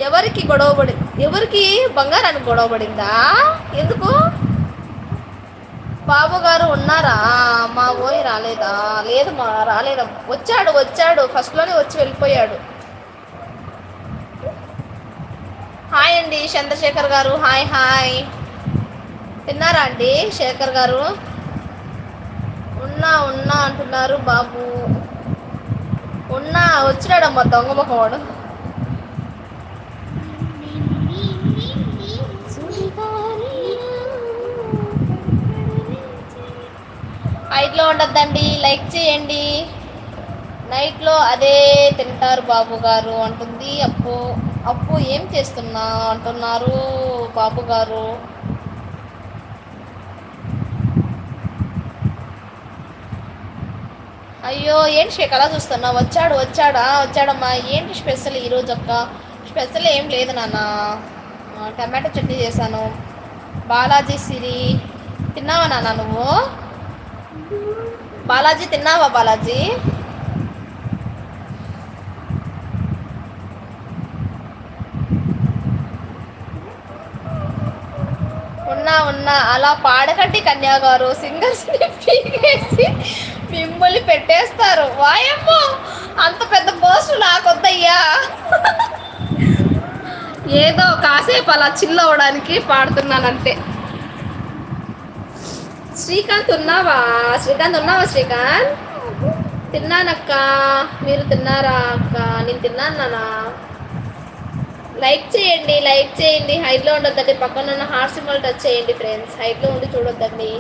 ఎవరికి గొడవ పడి ఎవరికి బంగారానికి గొడవ పడిందా? ఎందుకు? బాబు గారు ఉన్నారా? మా ఓయి రాలేదా? లేదు మా రాలేదా. వచ్చాడు వచ్చాడు ఫస్ట్లోనే వచ్చి వెళ్ళిపోయాడు. హాయ్ అండి చంద్రశేఖర్ గారు. Hi hi. తిన్నారా అండి శేఖర్ గారు? ఉన్నా ఉన్నా అంటున్నారు బాబు. ఉన్నా వచ్చినాడమ్మా దొంగ ముఖవాడు. హైట్లో ఉండద్దండి, లైక్ చేయండి. నైట్లో అదే తింటారు బాబు గారు అంటుంది అప్పు. అప్పు ఏం చేస్తున్నా అంటున్నారు బాబు గారు. అయ్యో ఏంటి షేక్ అలా చూస్తున్నా? వచ్చాడు వచ్చాడా? వచ్చాడమ్మా. ఏంటి స్పెషల్ ఈరోజు అక్క? స్పెషల్ ఏం లేదు నాన్న. టమాటో చట్నీ చేశాను. బాలాజీ సిరి తిన్నావా నాన్న నువ్వు? బాలాజీ తిన్నావా బాలాజీ? ఉన్నా ఉన్నా. అలా పాడకండి కన్యా గారు. సింగర్స్ని పీకేసి మిమ్మల్ని పెట్టేస్తారు. వాయమ్మో అంత పెద్ద పోస్ట్ నాకొద్దయ్యా. ఏదో కాసేపు అలా చిల్ అవ్వడానికి పాడుతున్నానంటే. శ్రీకాంత్ ఉన్నావా? శ్రీకాంత్ ఉన్నావా? శ్రీకాంత్ తిన్నానక్క. మీరు తిన్నారా అక్క? నేను తిన్నాను నాన్న. లైక్ చేయండి, లైక్ చేయండి. హైట్లో ఉండొద్దండి, పక్కన ఉన్న హార్ట్ సింబల్ టచ్ చేయండి ఫ్రెండ్స్. హైట్లో ఉండి చూడొద్దండి.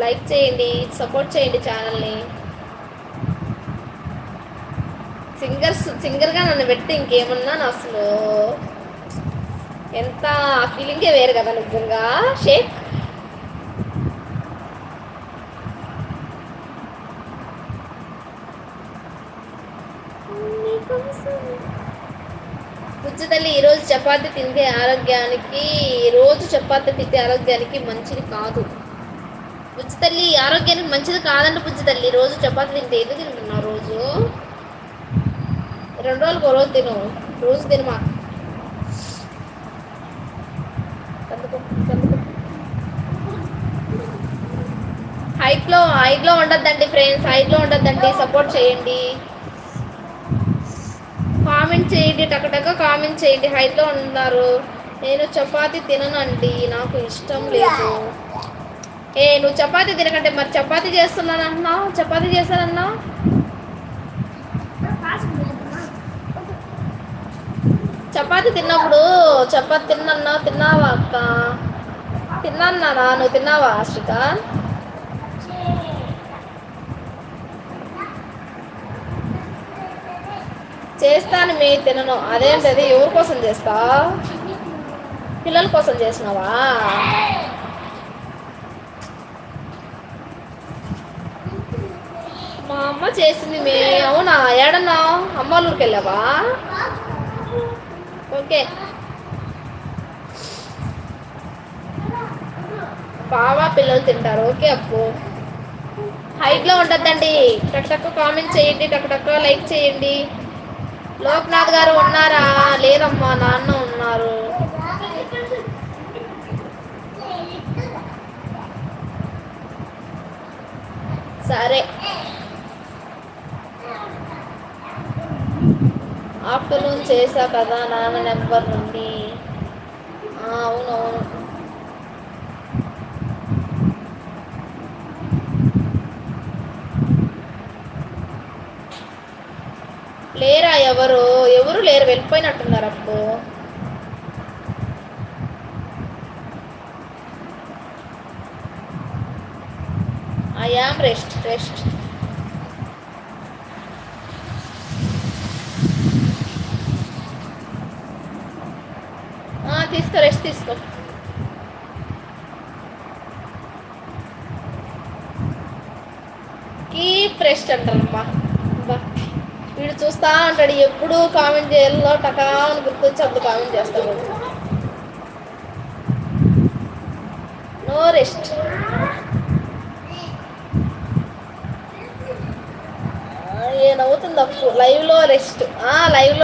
లైక్ చేయండి, సపోర్ట్ చేయండి ఛానల్ని. సింగర్గా నన్ను పెట్టి ఇంకేమన్నా అసలు ఎంత ఫీలింగే వేరు కదా నిజంగా. షేక్ తల్లి ఈరోజు చపాతి తింటే ఆరోగ్యానికి మంచిది కాదు. తల్లి ఆరోగ్యానికి మంచిది కాదండి. తల్లి రోజు చపాతి తింటే ఎందుకు తింటున్నావు? రోజు 2 రోజులకు రోజు తిను. రోజు తినమా. హైట్లో ఉండద్దండి ఫ్రెండ్స్. హైట్లో ఉండద్దండి, సపోర్ట్ చేయండి. కామెంట్ చేయండి, టకటక కామెంట్ చేయండి. హైట్లో ఉన్నారు. నేను చపాతి తిననండి, నాకు ఇష్టం లేదు. నువ్వు చపాతి తినకంటే మరి చపాతి చేస్తున్నానన్నా? చపాతి చేశానన్నా? చపాతి తిన్నప్పుడు చపాతి తిన్నావా అక్క? తిన్నానా? నువ్వు తిన్నావా శ్రీకాంత్? చేస్తాను మీ తినను. అదేంటది? ఎవరి కోసం చేస్తా? పిల్లల కోసం చేసినావా? మా అమ్మ చేసింది మే. అవునా? ఏడన్నా అమ్మ వాళ్ళ ఊరికి వెళ్ళావా? ఓకే. బావా పిల్లలు తింటారు. ఓకే అప్పు. హైట్లో ఉండద్దండి. టక్ కామెంట్ చేయండి, టక్ లైక్ చేయండి. లోక్నాథ్ గారు ఉన్నారా? లేదమ్మా, నాన్న ఉన్నారు. సరే ఆఫ్టర్నూన్ చేసా కదా నాన్న నెంబర్ నుండి. అవునవును. లేరా? ఎవరు లేరు, వెళ్ళిపోయినట్టున్నారు అప్పుడు. I am rest. తీసుకో, రెస్ట్ తీసుకో. కీప్ రెస్ట్ అంటారమ్మా. వీడు చూస్తా ఉంటాడు ఎప్పుడు కామెంట్ చేయాలో టకా అని గుర్తొచ్చి అప్పుడు కామెంట్ చేస్తాడు. No rest. ఏనవుతుంది అప్పు. లైవ్లో రెస్ట్. లైవ్లో